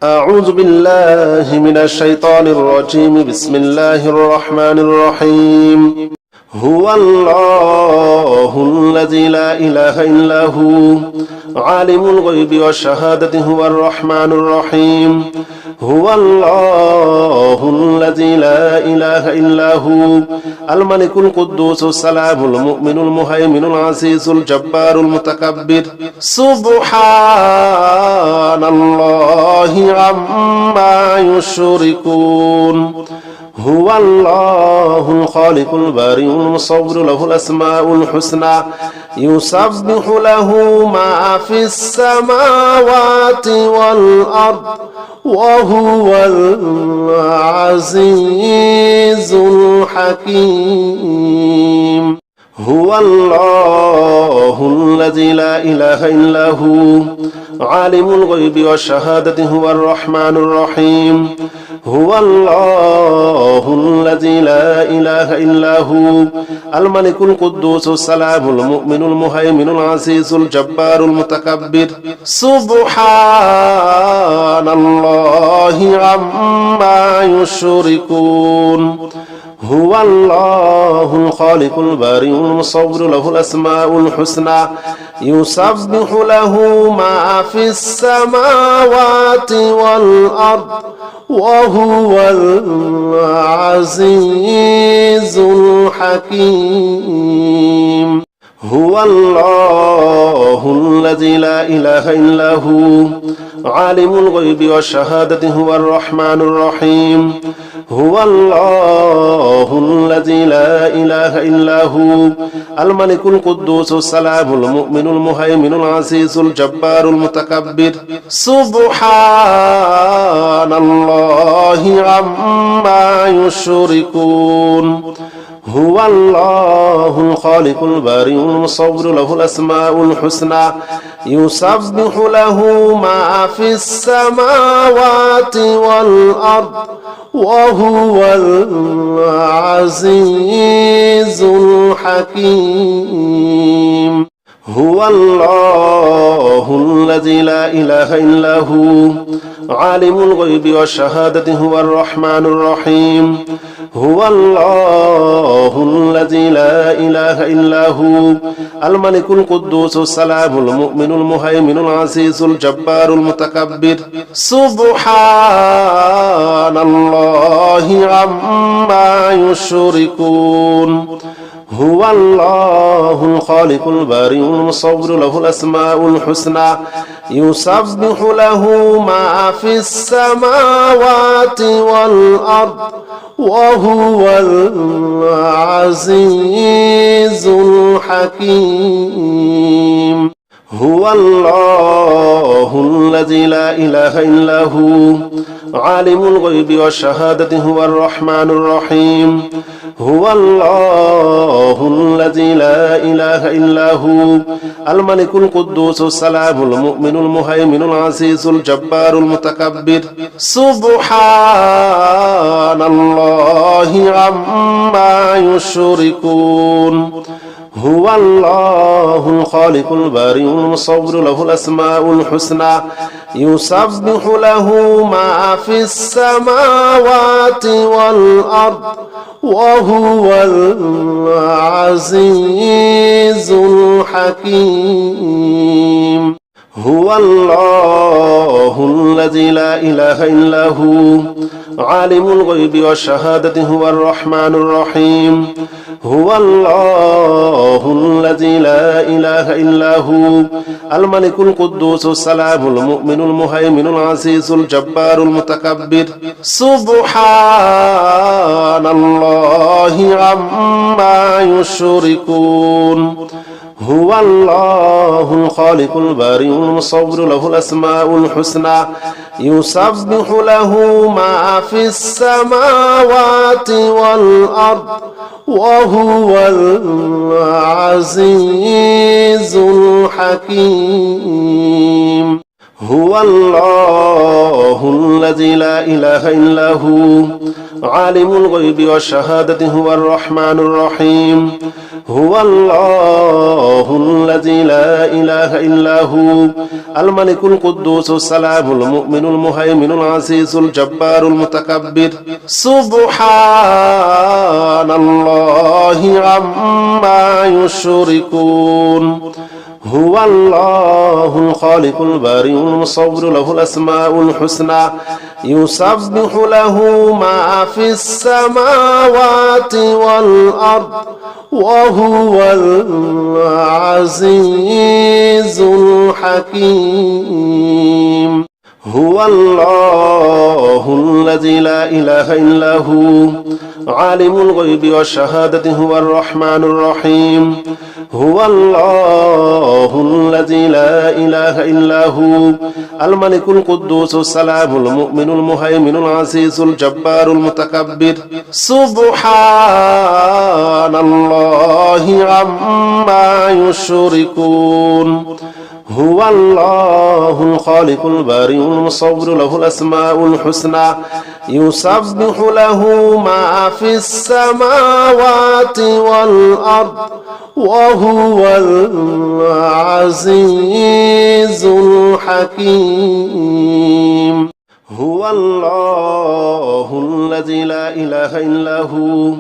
أعوذ بالله من الشيطان الرجيم بسم الله الرحمن الرحيم هو الله الذي لا إله إلا هو عالم الغيب والشهادة هو الرحمن الرحيم هو الله الذي لا إله إلا هو الملك القدوس السلام المؤمن المهيمن العزيز الجبار المتكبر سبحان الله عما يشركون هو الله الخالق البارئ المصور له الأسماء الحسنى يسبح له ما في السماوات والأرض وهو العزيز الحكيم هو الله الذي لا إله إلا هو عالم الغيب والشهادة هو الرحمن الرحيم هو الله الذي لا إله إلا هو الملك القدوس السلام المؤمن المهيمن العزيز الجبار المتكبر سبحان الله عما يشركون هو الله الخالق البارئ المصور له الأسماء الحسنى يسبح له ما في السماوات والأرض وهو العزيز الحكيم هو الله الذي لا إله إلا هو عالم الغيب والشهادة هو الرحمن الرحيم هو الله الذي لا إله إلا هو الملك القدوس السلام المؤمن المهيمن العزيز الجبار المتكبر سبحان الله عما يشركون هو الله الخالق البارئ المصور له الأسماء الحسنى يسبح له ما في السماوات والأرض وهو العزيز الحكيم هو الله الذي لا إله إلا هو عالم الغيب والشهادة هو الرحمن الرحيم هو الله الذي لا إله إلا هو الملك القدوس السلام المؤمن المهيمن العزيز الجبار المتكبر سبحان الله عما يشركون هو الله الخالق البارئ المصور له الأسماء الحسنى يسبح له ما في السماوات والأرض وهو العزيز الحكيم هو الله الذي لا إله إلا هو عالم الغيب والشهادة هو الرحمن الرحيم هو الله الذي لا إله إلا هو الملك القدوس السلام المؤمن المهيمن العزيز الجبار المتكبر سبحان الله عما يشركون هو الله الخالق البارئ المصور له الأسماء الحسنى يسبح له ما في السماوات والأرض وهو العزيز الحكيم هو الله الذي لا إله إلا هو عالم الغيب والشهادة هو الرحمن الرحيم هو الله الذي لا إله إلا هو الملك القدوس السلام المؤمن المهيمن العزيز الجبار المتكبر سبحان الله عما يشركون هو الله الخالق البارئ المصور له الأسماء الحسنى يسبح له ما في السماوات والأرض وهو العزيز الحكيم هو الله الذي لا إله إلا هو عالم الغيب والشهادة هو الرحمن الرحيم هو الله الذي لا إله إلا هو الملك القدوس السلام المؤمن المهيمن العزيز الجبار المتكبر سبحان الله عما يشركون هو الله الخالق البارئ المصور له الأسماء الحسنى يسبح له ما في السماوات والأرض وهو العزيز الحكيم هو الله الذي لا إله إلا هو عالم الغيب والشهادة هو الرحمن الرحيم هو الله الذي لا إله إلا هو الملك القدوس السلام المؤمن المهيمن العزيز الجبار المتكبر سبحان الله عما يشركون هو الله الخالق البارئ المصور له الأسماء الحسنى يسبح له ما في السماوات والأرض وهو العزيز الحكيم هو الله الذي لا إله إلا هو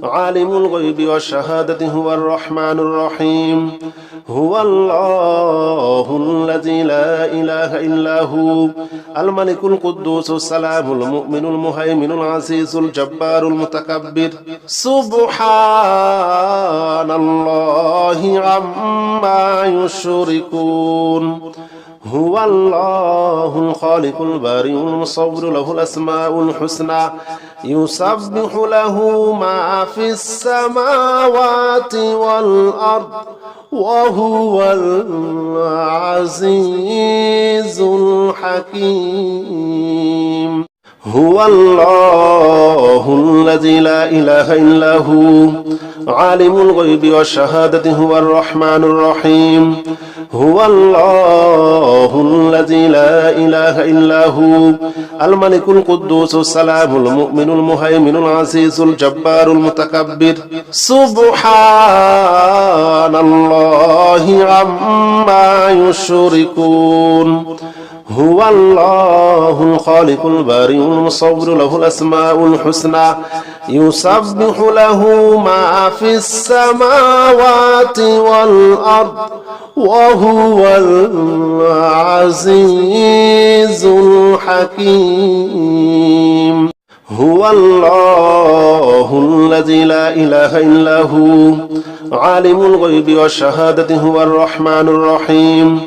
عالم الغيب والشهادة هو الرحمن الرحيم هو الله الذي لا إله إلا هو الملك القدوس السلام المؤمن المهيمن العزيز الجبار المتكبر سبحان الله عما يشركون هو الله الخالق البارئ المصور له الأسماء الحسنى يسبح له ما في السماوات والأرض وهو العزيز الحكيم هو الله الذي لا إله إلا هو عالم الغيب والشهادة هو الرحمن الرحيم هو الله الذي لا إله إلا هو الملك القدوس السلام المؤمن المهيمن العزيز الجبار المتكبر سبحان الله عما يشركون هو الله الخالق البارئ المصور له الأسماء الحسنى يسبح له ما في السماوات والأرض وهو العزيز الحكيم هو الله الذي لا إله إلا هو عالم الغيب والشهادة هو الرحمن الرحيم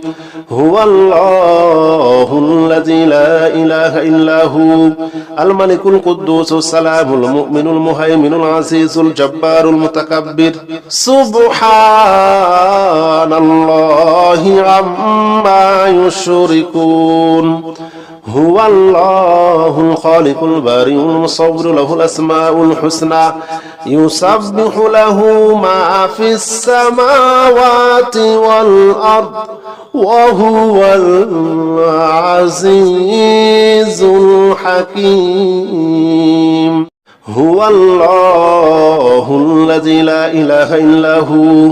هو الله الذي لا إله إلا هو الملك القدوس السلام المؤمن المهيمن العزيز الجبار المتكبر سبحان الله عما يشركون هو الله الخالق البارئ المصور له الأسماء الحسنى يسبح له ما في السماوات والأرض وهو العزيز الحكيم هو الله الذي لا إله إلا هو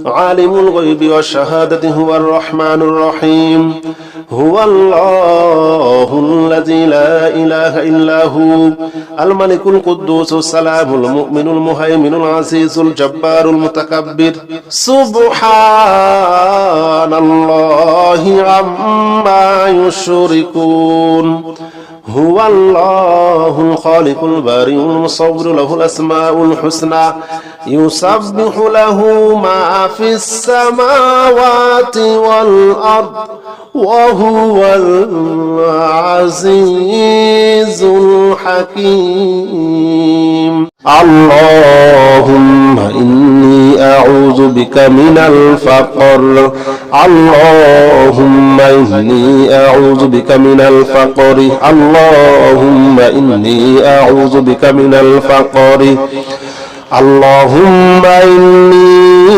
عالم الغيب والشهادة هو الرحمن الرحيم هو الله الذي لا إله إلا هو الملك القدوس السلام المؤمن المهيمن العزيز الجبار المتكبر سبحان الله عما يشركون هو الله الخالق البارئ المصور له الأسماء الحسنى يسبح له ما في السماوات والأرض وهو العزيز الحكيم اللهم إني أعوذ بك من الفقر اللهم إني أعوذ بك من الفقر اللهم إني أعوذ بك من الفقر اللهم إني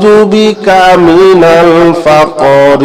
أعوذ بك من الفقر